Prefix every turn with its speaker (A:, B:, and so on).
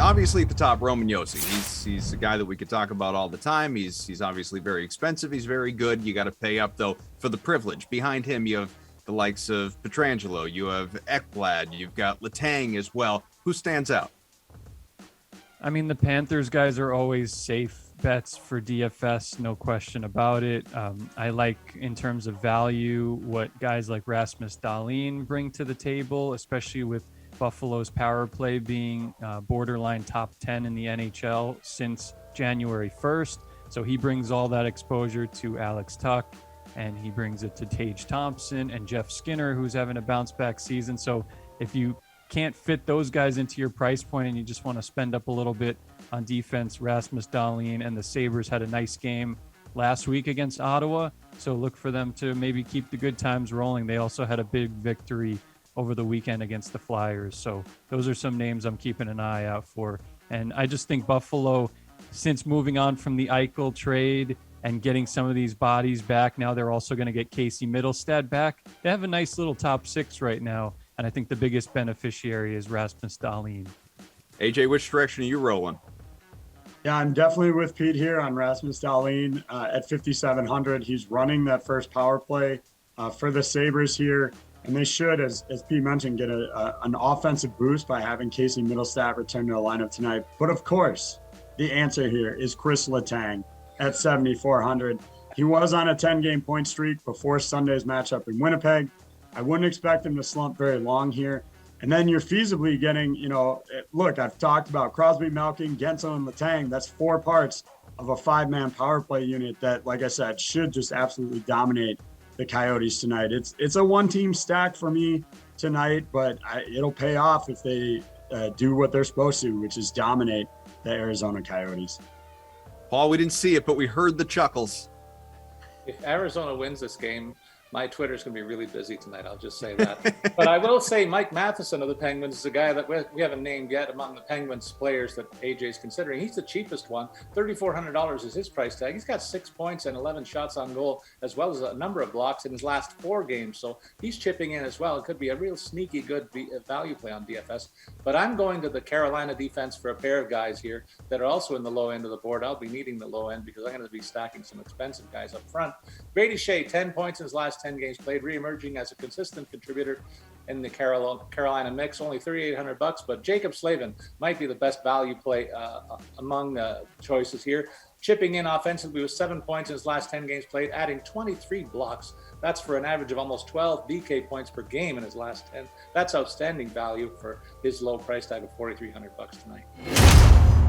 A: obviously at the top, Roman Josi. He's a guy that we could talk about all the time. He's obviously very expensive. He's very good. You got to pay up, though, for the privilege. Behind him, you have the likes of Pietrangelo. You have Ekblad. You've got Letang as well. Who stands out?
B: I mean, the Panthers guys are always safe bets for DFS, no question about it. I like, in terms of value, what guys like Rasmus Dahlin bring to the table, especially with Buffalo's power play being borderline top 10 in the NHL since January 1st. So he brings all that exposure to Alex Tuck, and he brings it to Tage Thompson and Jeff Skinner, who's having a bounce back season. So if you can't fit those guys into your price point and you just want to spend up a little bit on defense, Rasmus Dahlin and the Sabres had a nice game last week against Ottawa. So look for them to maybe keep the good times rolling. They also had a big victory over the weekend against the Flyers. So those are some names I'm keeping an eye out for. And I just think Buffalo, since moving on from the Eichel trade and getting some of these bodies back, now they're also going to get Casey Middlestad back. They have a nice little top six right now. And I think the biggest beneficiary is Rasmus Dahlin.
A: AJ, which direction are you rolling?
C: Yeah, I'm definitely with Pete here on Rasmus Dahlin at 5,700. He's running that first power play for the Sabres here. And they should, as Pete mentioned, get an offensive boost by having Casey Middlestad return to the lineup tonight. But of course, the answer here is Chris Letang at 7,400. He was on a 10-game point streak before Sunday's matchup in Winnipeg. I wouldn't expect him to slump very long here. And then you're feasibly getting, look, I've talked about Crosby, Malkin, Jensen, and Letang. That's 4 parts of a 5-man power play unit that, like I said, should just absolutely dominate the Coyotes tonight. It's a one-team stack for me tonight, but it'll pay off if they do what they're supposed to, which is dominate the Arizona Coyotes.
A: Paul, we didn't see it, but we heard the chuckles.
D: If Arizona wins this game, my Twitter's going to be really busy tonight. I'll just say that. But I will say Mike Matheson of the Penguins is a guy that we haven't named yet among the Penguins players that AJ's considering. He's the cheapest one. $3,400 is his price tag. He's got 6 points and 11 shots on goal, as well as a number of blocks in his last 4 games. So he's chipping in as well. It could be a real sneaky good value play on DFS. But I'm going to the Carolina defense for a pair of guys here that are also in the low end of the board. I'll be needing the low end because I'm going to be stacking some expensive guys up front. Brady Shea, 10 points in his last 10 games played, re-emerging as a consistent contributor in the Carolina mix. Only $3,800, but Jacob Slavin might be the best value play among choices here. Chipping in offensively with 7 points in his last 10 games played, adding 23 blocks. That's for an average of almost 12 DK points per game in his last 10. That's outstanding value for his low price tag of $4,300 tonight.